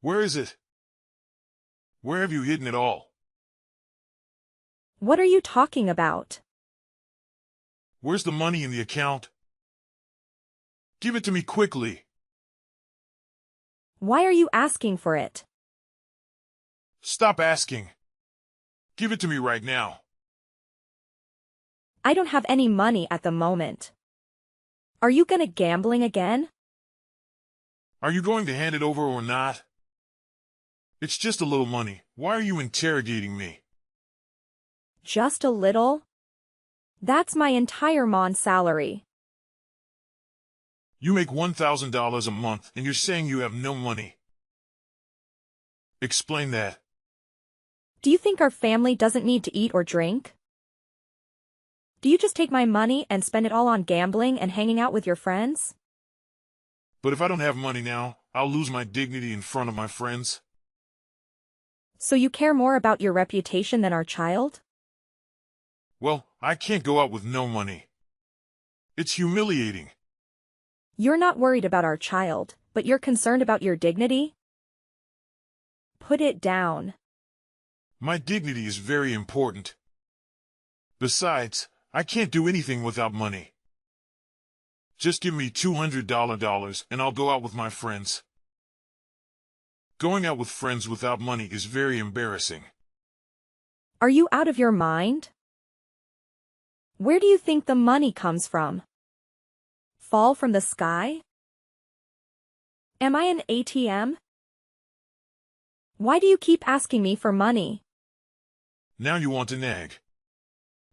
Where is it? Where have you hidden it all? What are you talking about? Where's the money in the account? Give it to me quickly. Why are you asking for it? Stop asking. Give it to me right now. I don't have any money at the moment. Are you gonna gambling again? Are you going to hand it over or not? It's just a little money. Why are you interrogating me? Just a little? That's my entire month's salary. You make $1,000 a month and you're saying you have no money. Explain that. Do you think our family doesn't need to eat or drink? Do you just take my money and spend it all on gambling and hanging out with your friends? But if I don't have money now, I'll lose my dignity in front of my friends. So you care more about your reputation than our child? Well, I can't go out with no money. It's humiliating. You're not worried about our child, but you're concerned about your dignity? Put it down. My dignity is very important. Besides, I can't do anything without money. Just give me $200 and I'll go out with my friends. Going out with friends without money is very embarrassing. Are you out of your mind? Where do you think the money comes from? Fall from the sky? Am I an ATM? Why do you keep asking me for money? Now you want to nag.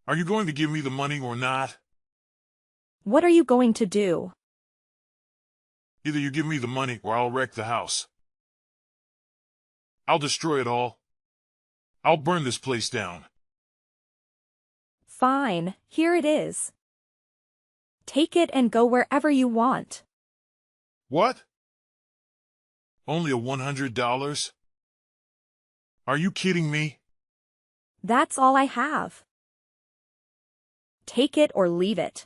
Are you going to give me the money or not? What are you going to do? Either you give me the money or I'll wreck the house. I'll destroy it all. I'll burn this place down. Fine, here it is. Take it and go wherever you want. What? Only a $100? Are you kidding me? That's all I have. Take it or leave it.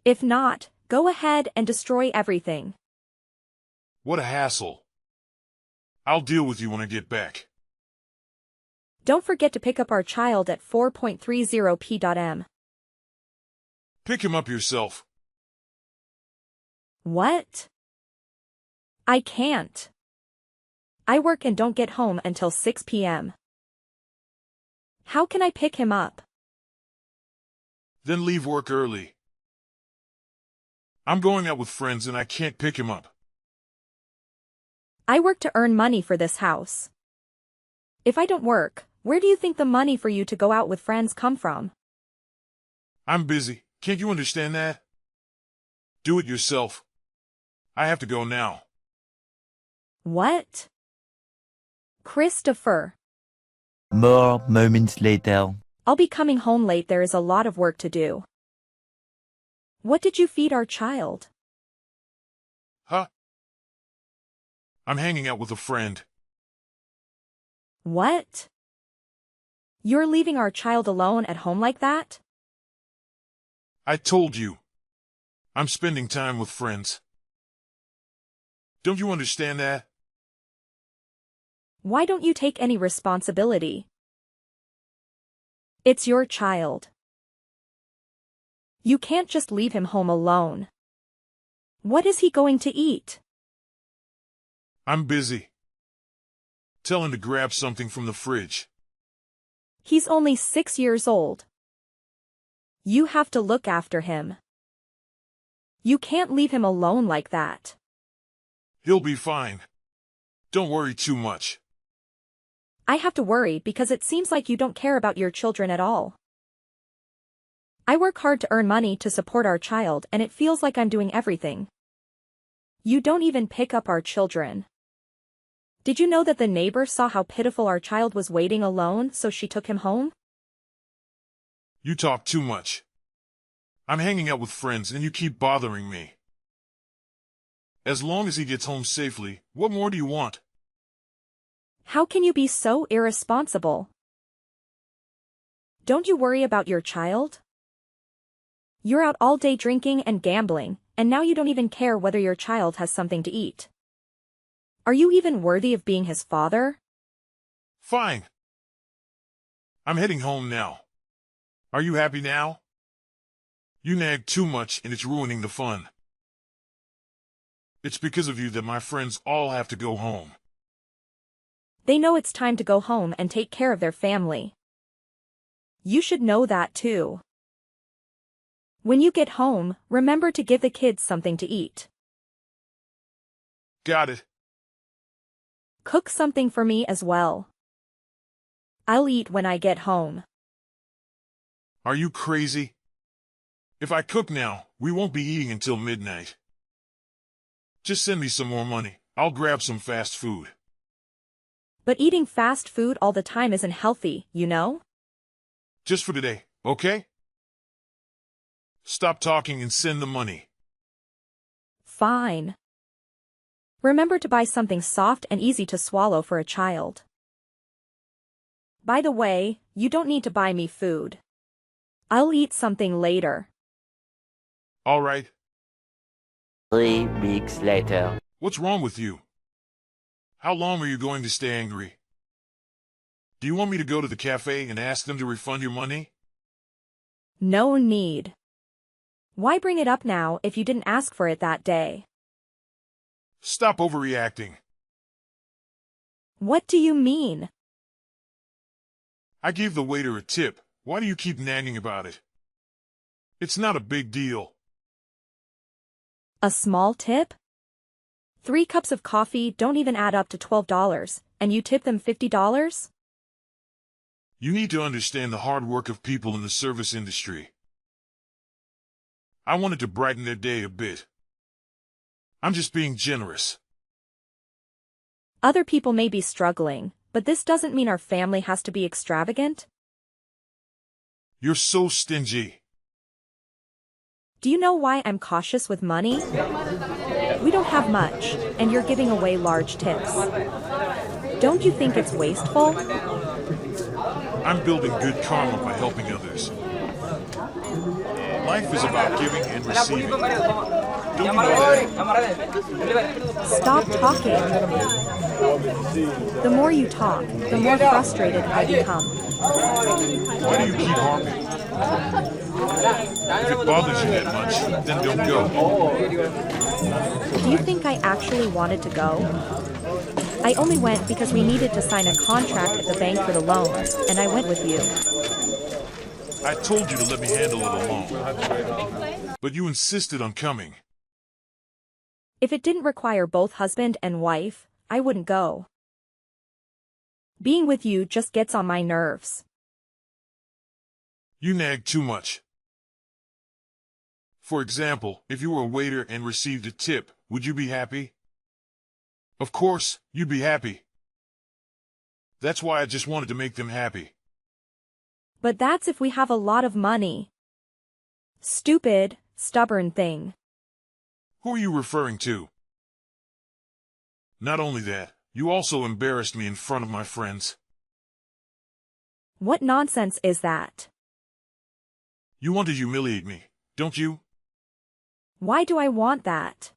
If not, go ahead and destroy everything. What a hassle. I'll deal with you when I get back. Don't forget to pick up our child at 4.30 p.m. Pick him up yourself. What? I can't. I work and don't get home until 6 p.m. How can I pick him up? Then leave work early. I'm going out with friends and I can't pick him up. I work to earn money for this house. If I don't work, where do you think the money for you to go out with friends come from? I'm busy. Can't you understand that? Do it yourself. I have to go now. What? Christopher. More moments later. I'll be coming home late. There is a lot of work to do. What did you feed our child? Huh? I'm hanging out with a friend. What? You're leaving our child alone at home like that? I told you. I'm spending time with friends. Don't you understand that? Why don't you take any responsibility? It's your child. You can't just leave him home alone. What is he going to eat? I'm busy. Tell him to grab something from the fridge. He's only 6 years old. You have to look after him. You can't leave him alone like that. He'll be fine. Don't worry too much. I have to worry because it seems like you don't care about your children at all. I work hard to earn money to support our child and it feels like I'm doing everything. You don't even pick up our children. Did you know that the neighbor saw how pitiful our child was waiting alone, so she took him home? You talk too much. I'm hanging out with friends and you keep bothering me. As long as he gets home safely, what more do you want? How can you be so irresponsible? Don't you worry about your child? You're out all day drinking and gambling, and now you don't even care whether your child has something to eat. Are you even worthy of being his father? Fine. I'm heading home now. Are you happy now? You nag too much and it's ruining the fun. It's because of you that my friends all have to go home. They know it's time to go home and take care of their family. You should know that too. When you get home, remember to give the kids something to eat. Got it. Cook something for me as well. I'll eat when I get home. Are you crazy? If I cook now, we won't be eating until midnight. Just send me some more money. I'll grab some fast food. But eating fast food all the time isn't healthy, you know? Just for today, okay? Stop talking and send the money. Fine. Remember to buy something soft and easy to swallow for a child. By the way, you don't need to buy me food. I'll eat something later. All right. 3 weeks later. What's wrong with you? How long are you going to stay angry? Do you want me to go to the cafe and ask them to refund your money? No need. Why bring it up now if you didn't ask for it that day? Stop overreacting. What do you mean? I gave the waiter a tip. Why do you keep nagging about it? It's not a big deal. A small tip? 3 cups of coffee don't even add up to $12, and you tip them $50? You need to understand the hard work of people in the service industry. I wanted to brighten their day a bit. I'm just being generous. Other people may be struggling, but this doesn't mean our family has to be extravagant. You're so stingy. Do you know why I'm cautious with money? We don't have much, and you're giving away large tips. Don't you think it's wasteful? I'm building good karma by helping others. Life is about giving and receiving. Don't you know that? Stop talking. The more you talk, the more frustrated I become. Why do you keep harping? If it bothers you that much, then don't go. Do you think I actually wanted to go? I only went because we needed to sign a contract at the bank for the loans, and I went with you. I told you to let me handle it alone. But you insisted on coming. If it didn't require both husband and wife, I wouldn't go. Being with you just gets on my nerves. You nag too much. For example, if you were a waiter and received a tip, would you be happy? Of course, you'd be happy. That's why I just wanted to make them happy. But that's if we have a lot of money. Stupid, stubborn thing. Who are you referring to? Not only that, you also embarrassed me in front of my friends. What nonsense is that? You want to humiliate me, don't you? Why do I want that?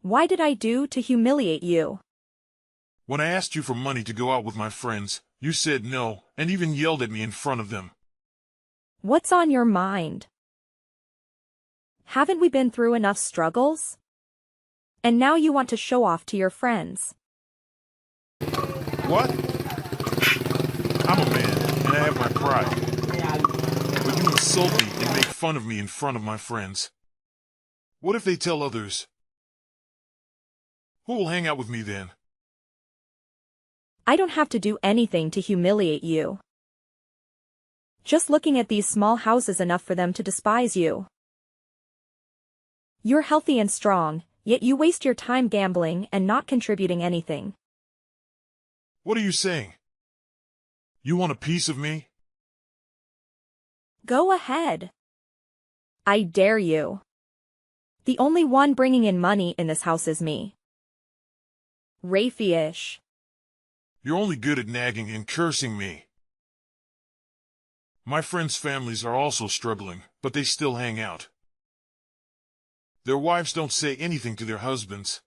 What did I do to humiliate you? When I asked you for money to go out with my friends, you said no, and even yelled at me in front of them. What's on your mind? Haven't we been through enough struggles? And now you want to show off to your friends. What? I'm a man, and I have my pride. But you insult me and make fun of me in front of my friends. What if they tell others? Who will hang out with me then? I don't have to do anything to humiliate you. Just looking at these small houses enough for them to despise you. You're healthy and strong, yet you waste your time gambling and not contributing anything. What are you saying? You want a piece of me? Go ahead. I dare you. The only one bringing in money in this house is me. Rafie-ish. You're only good at nagging and cursing me. My friends' families are also struggling, but they still hang out. Their wives don't say anything to their husbands.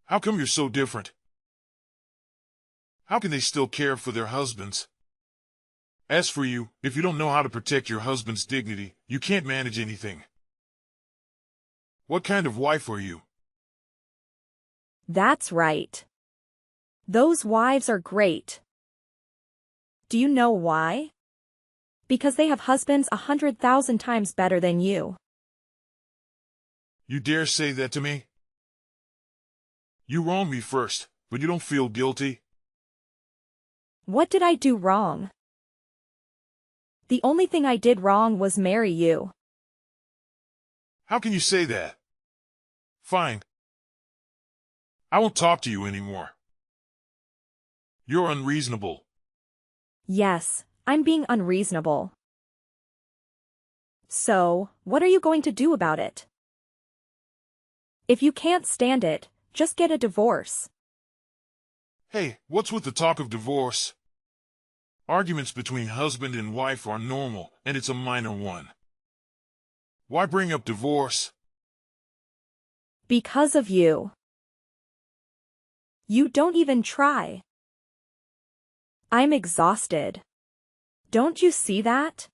How come you're so different? How can they still care for their husbands? As for you, if you don't know how to protect your husband's dignity, you can't manage anything. What kind of wife are you? That's right. Those wives are great. Do you know why? Because they have husbands 100,000 times better than you. You dare say that to me? You wronged me first, but you don't feel guilty? What did I do wrong? The only thing I did wrong was marry you. How can you say that? Fine. I won't talk to you anymore. You're unreasonable. Yes, I'm being unreasonable. So, what are you going to do about it? If you can't stand it, just get a divorce. Hey, what's with the talk of divorce? Arguments between husband and wife are normal, and it's a minor one. Why bring up divorce? Because of you. You don't even try. I'm exhausted. Don't you see that?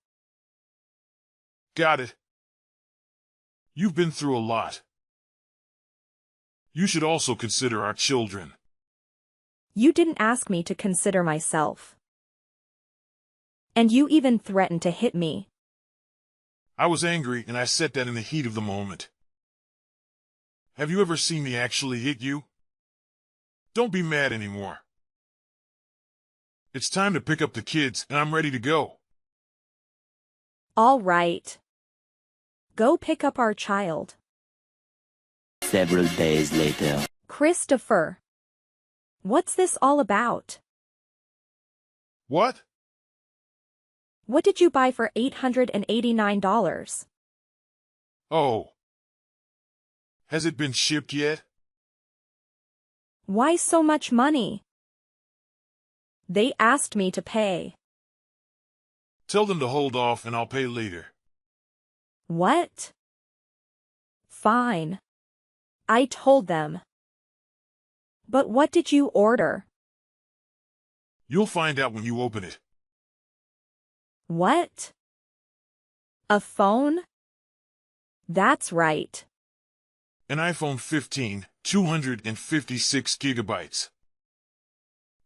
Got it. You've been through a lot. You should also consider our children. You didn't ask me to consider myself. And you even threatened to hit me. I was angry and I said that in the heat of the moment. Have you ever seen me actually hit you? Don't be mad anymore. It's time to pick up the kids and I'm ready to go. All right. Go pick up our child. Several days later. Christopher. What's this all about? What? What did you buy for $889? Oh. Has it been shipped yet? Why so much money? They asked me to pay. Tell them to hold off and I'll pay later. What? Fine. I told them. But what did you order? You'll find out when you open it. What? A phone? That's right. An iPhone 15, 256 gigabytes.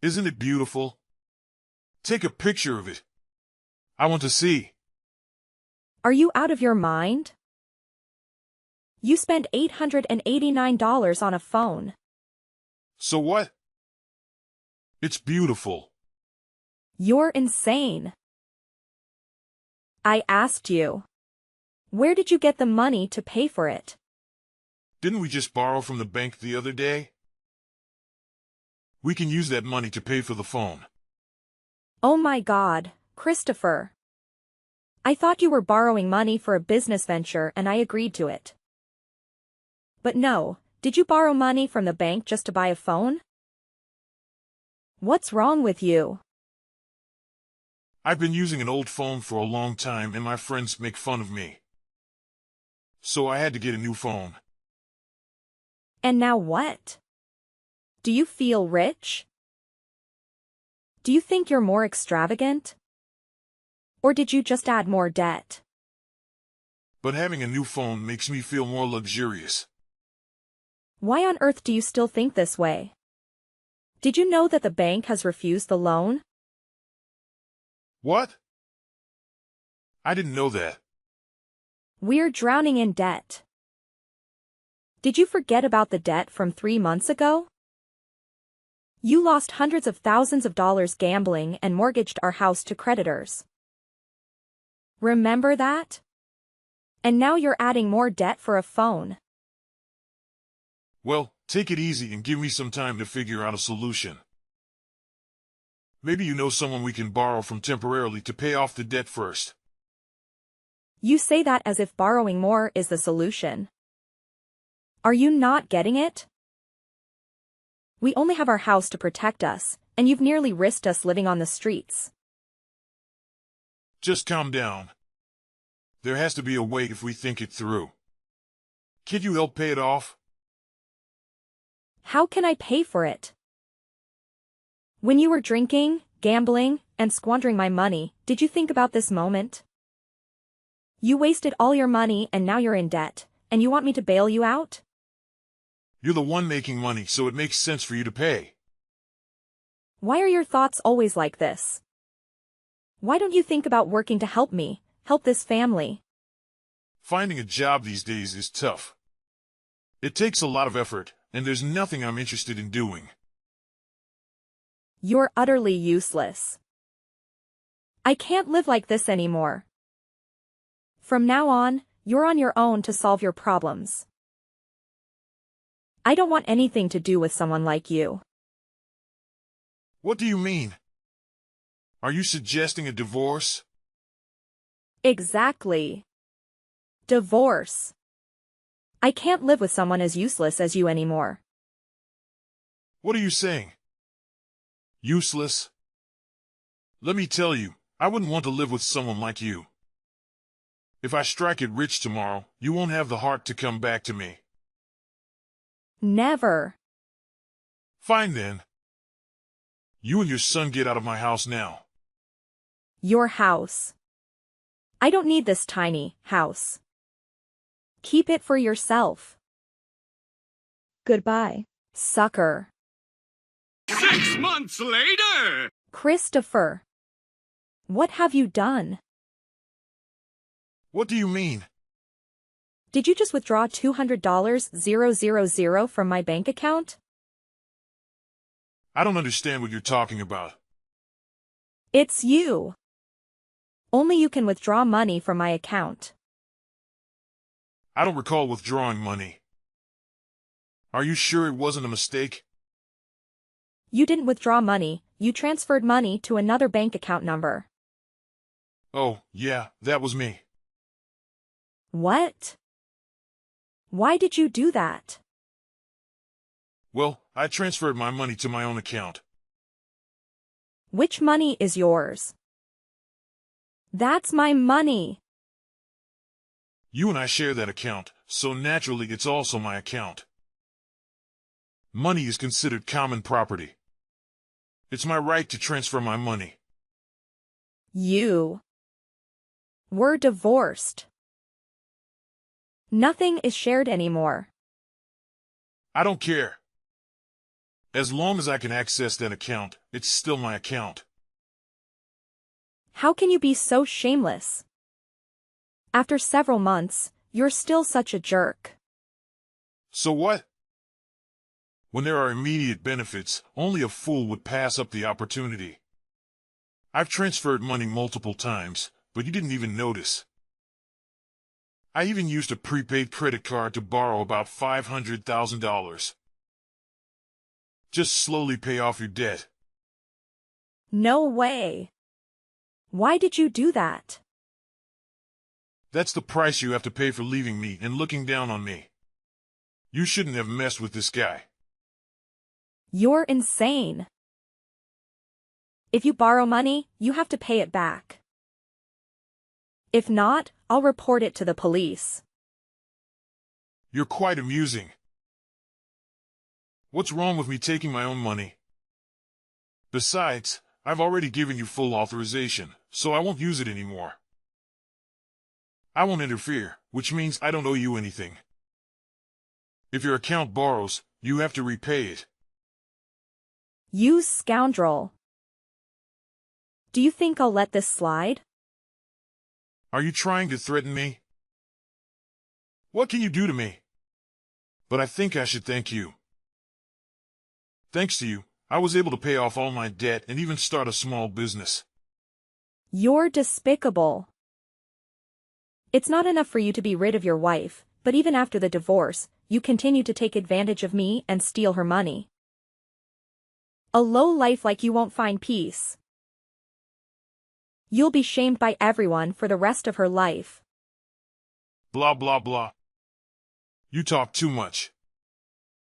Isn't it beautiful? Take a picture of it. I want to see. Are you out of your mind? You spent $889 on a phone. So what? It's beautiful. You're insane. I asked you. Where did you get the money to pay for it? Didn't we just borrow from the bank the other day? We can use that money to pay for the phone. Oh my God, Christopher. I thought you were borrowing money for a business venture and I agreed to it. But no, did you borrow money from the bank just to buy a phone? What's wrong with you? I've been using an old phone for a long time and my friends make fun of me. So I had to get a new phone. And now what? Do you feel rich? Do you think you're more extravagant? Or did you just add more debt? But having a new phone makes me feel more luxurious. Why on earth do you still think this way? Did you know that the bank has refused the loan? What? I didn't know that. We're drowning in debt. Did you forget about the debt from 3 months ago? You lost hundreds of thousands of dollars gambling and mortgaged our house to creditors. Remember that? And now you're adding more debt for a phone. Well, take it easy and give me some time to figure out a solution. Maybe you know someone we can borrow from temporarily to pay off the debt first. You say that as if borrowing more is the solution. Are you not getting it? We only have our house to protect us, and you've nearly risked us living on the streets. Just calm down. There has to be a way if we think it through. Can you help pay it off? How can I pay for it? When you were drinking, gambling, and squandering my money, did you think about this moment? You wasted all your money and now you're in debt, and you want me to bail you out? You're the one making money, so it makes sense for you to pay. Why are your thoughts always like this? Why don't you think about working to help me, help this family? Finding a job these days is tough. It takes a lot of effort, and there's nothing I'm interested in doing. You're utterly useless. I can't live like this anymore. From now on, you're on your own to solve your problems. I don't want anything to do with someone like you. What do you mean? Are you suggesting a divorce? Exactly. Divorce. I can't live with someone as useless as you anymore. What are you saying? Useless? Let me tell you, I wouldn't want to live with someone like you. If I strike it rich tomorrow, you won't have the heart to come back to me. Never. Fine then. You and your son get out of my house now. Your house. I don't need this tiny house. Keep it for yourself. Goodbye, sucker. 6 months later! Christopher. What have you done? What do you mean? Did you just withdraw $200,000 from my bank account? I don't understand what you're talking about. It's you. Only you can withdraw money from my account. I don't recall withdrawing money. Are you sure it wasn't a mistake? You didn't withdraw money, you transferred money to another bank account number. Oh, yeah, that was me. What? Why did you do that? Well, I transferred my money to my own account. Which money is yours? That's my money. You and I share that account, so naturally it's also my account. Money is considered common property. It's my right to transfer my money. We're divorced. Nothing is shared anymore. I don't care. As long as I can access that account, it's still my account. How can you be so shameless? After several months, you're still such a jerk. So what? When there are immediate benefits, only a fool would pass up the opportunity. I've transferred money multiple times, but you didn't even notice. I even used a prepaid credit card to borrow about $500,000. Just slowly pay off your debt. No way. Why did you do that? That's the price you have to pay for leaving me and looking down on me. You shouldn't have messed with this guy. You're insane. If you borrow money, you have to pay it back. If not, I'll report it to the police. You're quite amusing. What's wrong with me taking my own money? Besides, I've already given you full authorization, so I won't use it anymore. I won't interfere, which means I don't owe you anything. If your account borrows, you have to repay it. You scoundrel. Do you think I'll let this slide? Are you trying to threaten me? What can you do to me? But I think I should thank you. Thanks to you, I was able to pay off all my debt and even start a small business. You're despicable. It's not enough for you to be rid of your wife, but even after the divorce, you continue to take advantage of me and steal her money. A low life like you won't find peace. You'll be shamed by everyone for the rest of her life. Blah blah blah. You talk too much.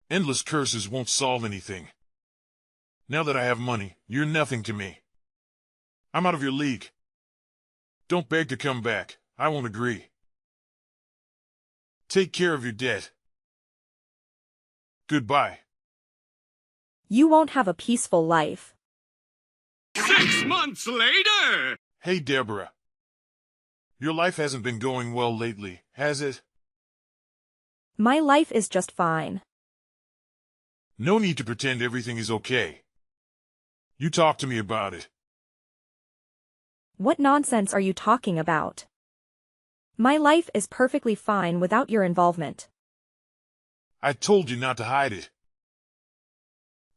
Endless curses won't solve anything. Now that I have money, you're nothing to me. I'm out of your league. Don't beg to come back, I won't agree. Take care of your debt. Goodbye. You won't have a peaceful life. 6 months later! Hey, Deborah. Your life hasn't been going well lately, has it? My life is just fine. No need to pretend everything is okay. You talk to me about it. What nonsense are you talking about? My life is perfectly fine without your involvement. I told you not to hide it.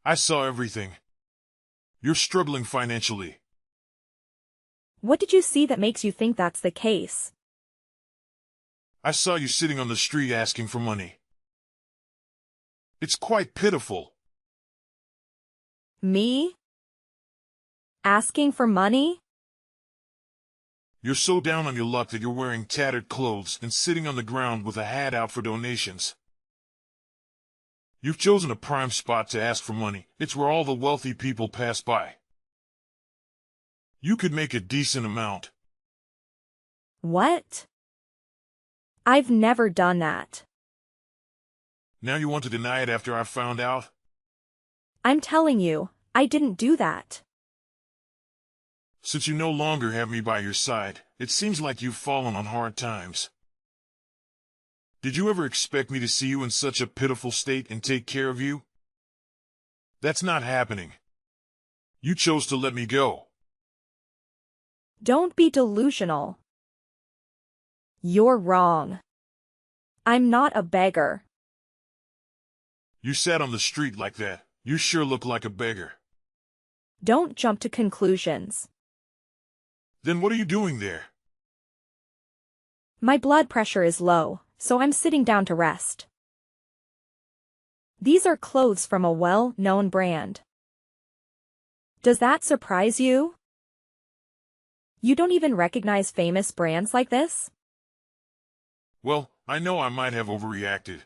I saw everything. You're struggling financially. What did you see that makes you think that's the case? I saw you sitting on the street asking for money. It's quite pitiful. Me? Asking for money? You're so down on your luck that you're wearing tattered clothes and sitting on the ground with a hat out for donations. You've chosen a prime spot to ask for money. It's where all the wealthy people pass by. You could make a decent amount. What? I've never done that. Now you want to deny it after I found out? I'm telling you, I didn't do that. Since you no longer have me by your side, it seems like you've fallen on hard times. Did you ever expect me to see you in such a pitiful state and take care of you? That's not happening. You chose to let me go. Don't be delusional. You're wrong. I'm not a beggar. You sat on the street like that. You sure look like a beggar. Don't jump to conclusions. Then what are you doing there? My blood pressure is low, so I'm sitting down to rest. These are clothes from a well-known brand. Does that surprise you? You don't even recognize famous brands like this? Well, I know I might have overreacted.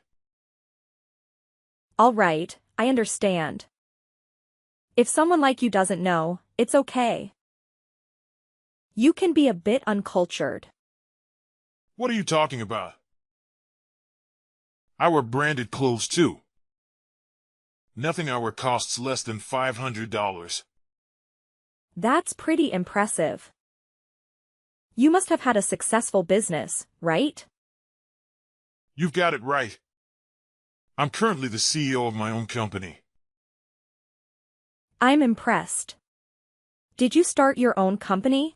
All right, I understand. If someone like you doesn't know, it's okay. You can be a bit uncultured. What are you talking about? I wear branded clothes too. Nothing I wear costs less than $500. That's pretty impressive. You must have had a successful business, right? You've got it right. I'm currently the CEO of my own company. I'm impressed. Did you start your own company?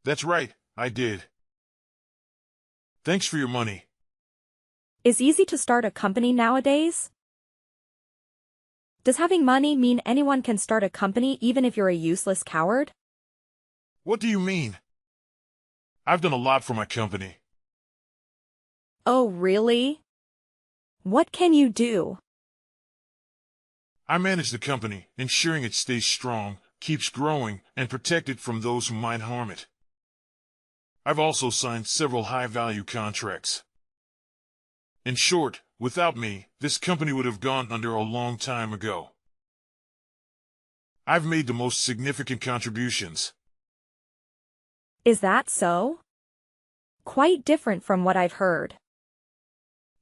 That's right, I did. Thanks for your money. It's easy to start a company nowadays? Does having money mean anyone can start a company even if you're a useless coward? What do you mean? I've done a lot for my company. Oh, really? What can you do? I manage the company, ensuring it stays strong, keeps growing, and protected from those who might harm it. I've also signed several high-value contracts. In short, without me, this company would have gone under a long time ago. I've made the most significant contributions. Is that so? Quite different from what I've heard.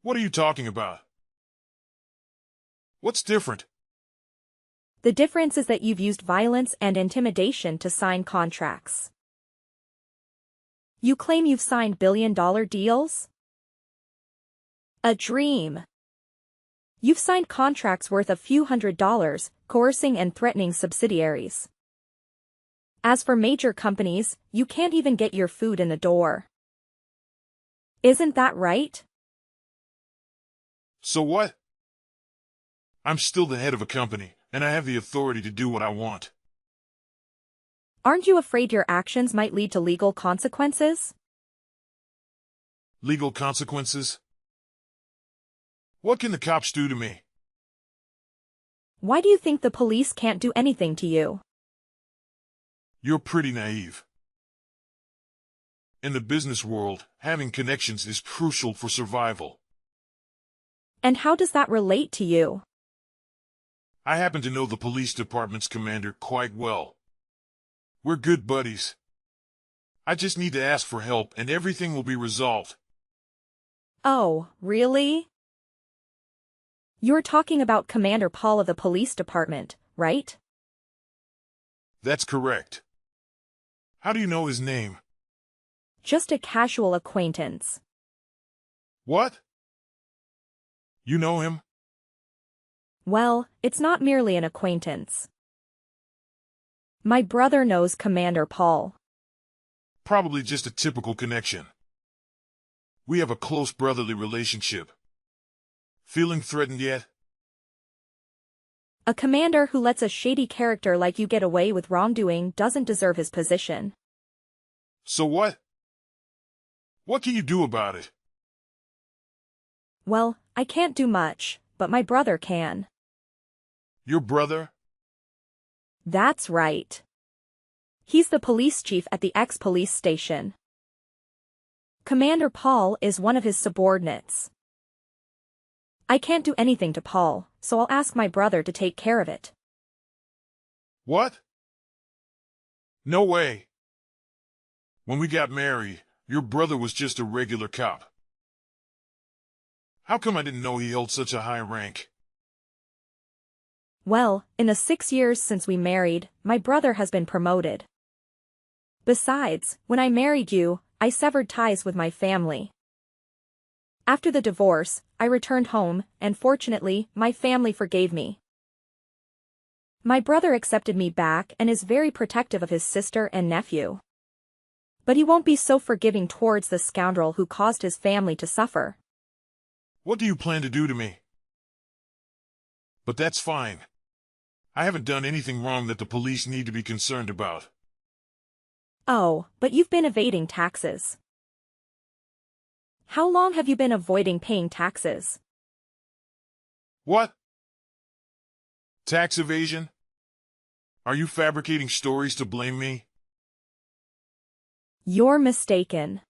What are you talking about? What's different? The difference is that you've used violence and intimidation to sign contracts. You claim you've signed billion-dollar deals? A dream. You've signed contracts worth a few $100s, coercing and threatening subsidiaries. As for major companies, you can't even get your food in the door. Isn't that right? So what? I'm still the head of a company, and I have the authority to do what I want. Aren't you afraid your actions might lead to legal consequences? Legal consequences? What can the cops do to me? Why do you think the police can't do anything to you? You're pretty naive. In the business world, having connections is crucial for survival. And how does that relate to you? I happen to know the police department's commander quite well. We're good buddies. I just need to ask for help and everything will be resolved. Oh, really? You're talking about Commander Paul of the police department, right? That's correct. How do you know his name? Just a casual acquaintance. What? You know him? Well, it's not merely an acquaintance. My brother knows Commander Paul. Probably just a typical connection. We have a close brotherly relationship. Feeling threatened yet? A commander who lets a shady character like you get away with wrongdoing doesn't deserve his position. So what? What can you do about it? Well, I can't do much, but my brother can. Your brother? That's right. He's the police chief at the ex-police station. Commander Paul is one of his subordinates. I can't do anything to Paul, so I'll ask my brother to take care of it. What? No way. When we got married, your brother was just a regular cop. How come I didn't know he held such a high rank? Well, in the 6 years since we married, my brother has been promoted. Besides, when I married you, I severed ties with my family. After the divorce, I returned home, and fortunately, my family forgave me. My brother accepted me back and is very protective of his sister and nephew. But he won't be so forgiving towards the scoundrel who caused his family to suffer. What do you plan to do to me? But that's fine. I haven't done anything wrong that the police need to be concerned about. Oh, but you've been evading taxes. How long have you been avoiding paying taxes? What? Tax evasion? Are you fabricating stories to blame me? You're mistaken.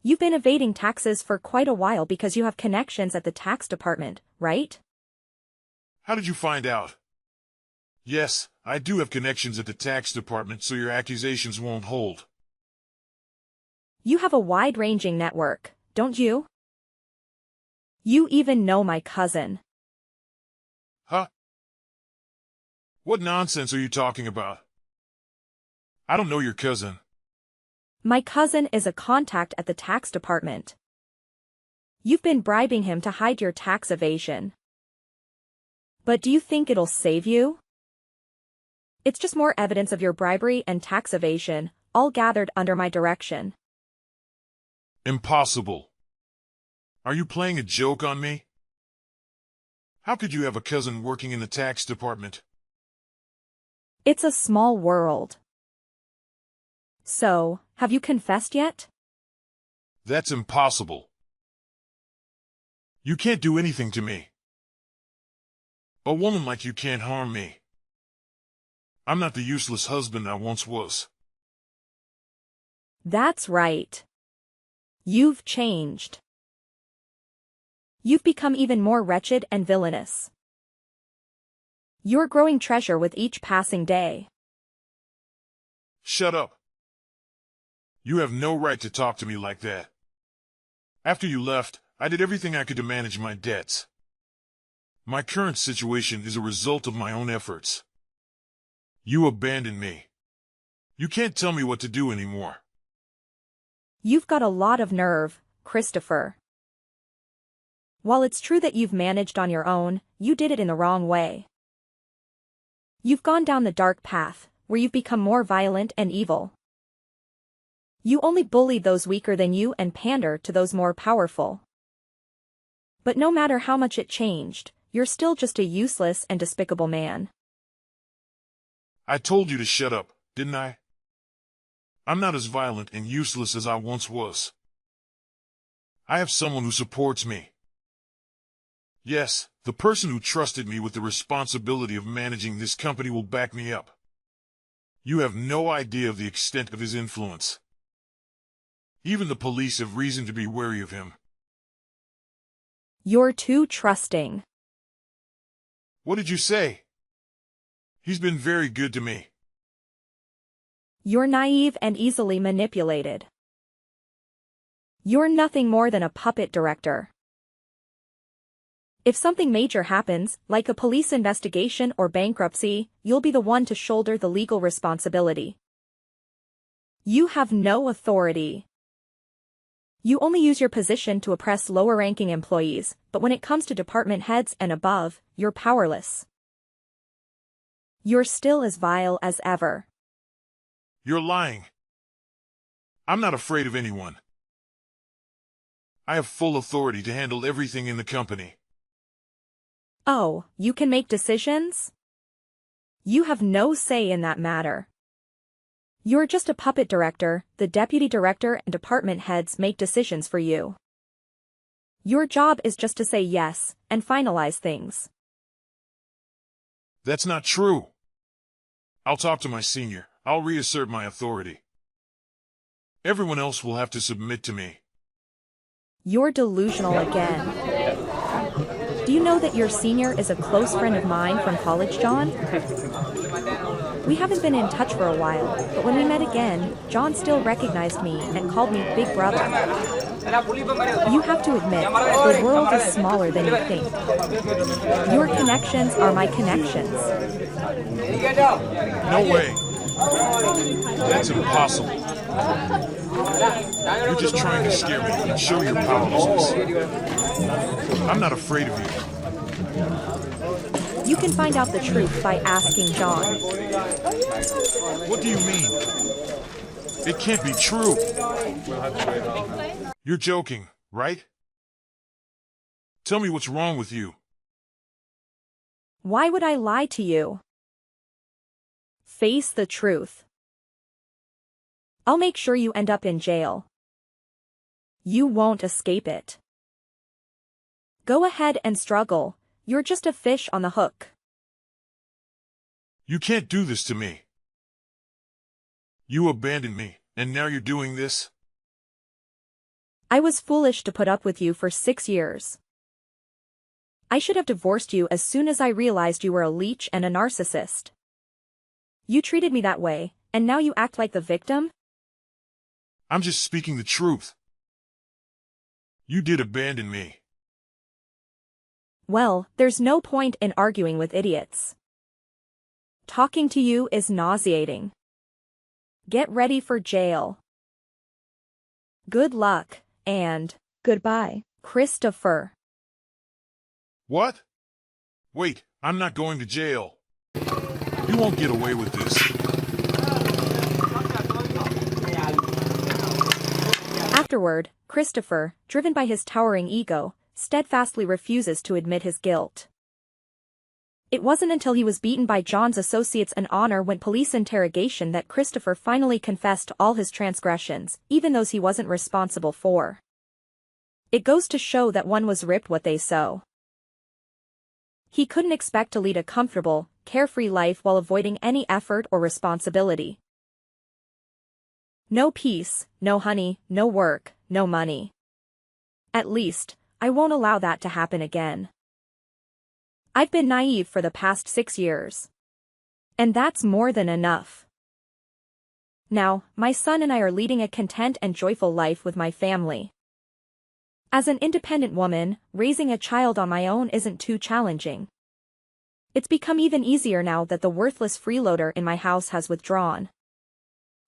You've been evading taxes for quite a while because you have connections at the tax department, right? How did you find out? Yes, I do have connections at the tax department, so your accusations won't hold. You have a wide-ranging network, don't you? You even know my cousin. Huh? What nonsense are you talking about? I don't know your cousin. My cousin is a contact at the tax department. You've been bribing him to hide your tax evasion. But do you think it'll save you? It's just more evidence of your bribery and tax evasion, all gathered under my direction. Impossible. Are you playing a joke on me? How could you have a cousin working in the tax department? It's a small world. So, have you confessed yet? That's impossible. You can't do anything to me. A woman like you can't harm me. I'm not the useless husband I once was. That's right. You've changed. You've become even more wretched and villainous. You're growing treasure with each passing day. Shut up. You have no right to talk to me like that. After you left, I did everything I could to manage my debts. My current situation is a result of my own efforts. You abandoned me. You can't tell me what to do anymore. You've got a lot of nerve, Christopher. While it's true that you've managed on your own, you did it in the wrong way. You've gone down the dark path, where you've become more violent and evil. You only bullied those weaker than you and pander to those more powerful. But no matter how much it changed, you're still just a useless and despicable man. I told you to shut up, didn't I? I'm not as violent and useless as I once was. I have someone who supports me. Yes, the person who trusted me with the responsibility of managing this company will back me up. You have no idea of the extent of his influence. Even the police have reason to be wary of him. You're too trusting. What did you say? He's been very good to me. You're naive and easily manipulated. You're nothing more than a puppet director. If something major happens, like a police investigation or bankruptcy, you'll be the one to shoulder the legal responsibility. You have no authority. You only use your position to oppress lower-ranking employees, but when it comes to department heads and above, you're powerless. You're still as vile as ever. You're lying. I'm not afraid of anyone. I have full authority to handle everything in the company. Oh, you can make decisions? You have no say in that matter. You're just a puppet director. The deputy director and department heads make decisions for you. Your job is just to say yes and finalize things. That's not true. I'll talk to my senior. I'll reassert my authority. Everyone else will have to submit to me. You're delusional again. Do you know that your senior is a close friend of mine from college, John? We haven't been in touch for a while, but when we met again, John still recognized me and called me Big Brother. You have to admit, the world is smaller than you think. Your connections are my connections. No way. That's impossible. You're just trying to scare me and show your powerlessness. I'm not afraid of you. You can find out the truth by asking John. What do you mean? It can't be true. You're joking, right? Tell me what's wrong with you. Why would I lie to you? Face the truth. I'll make sure you end up in jail. You won't escape it. Go ahead and struggle. You're just a fish on the hook. You can't do this to me. You abandoned me, and now you're doing this? I was foolish to put up with you for 6 years. I should have divorced you as soon as I realized you were a leech and a narcissist. You treated me that way, and now you act like the victim? I'm just speaking the truth. You did abandon me. Well, there's no point in arguing with idiots. Talking to you is nauseating. Get ready for jail. Good luck, and goodbye, Christopher. What? Wait, I'm not going to jail. You won't get away with this. Afterward, Christopher, driven by his towering ego, steadfastly refuses to admit his guilt. It wasn't until he was beaten by John's associates and honor went police interrogation that Christopher finally confessed to all his transgressions, even those he wasn't responsible for. It goes to show that one was ripped what they sow. He couldn't expect to lead a comfortable, carefree life while avoiding any effort or responsibility. No peace, no honey, no work, no money. At least, I won't allow that to happen again. I've been naive for the past 6 years. And that's more than enough. Now, my son and I are leading a content and joyful life with my family. As an independent woman, raising a child on my own isn't too challenging. It's become even easier now that the worthless freeloader in my house has withdrawn.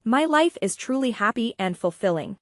My life is truly happy and fulfilling.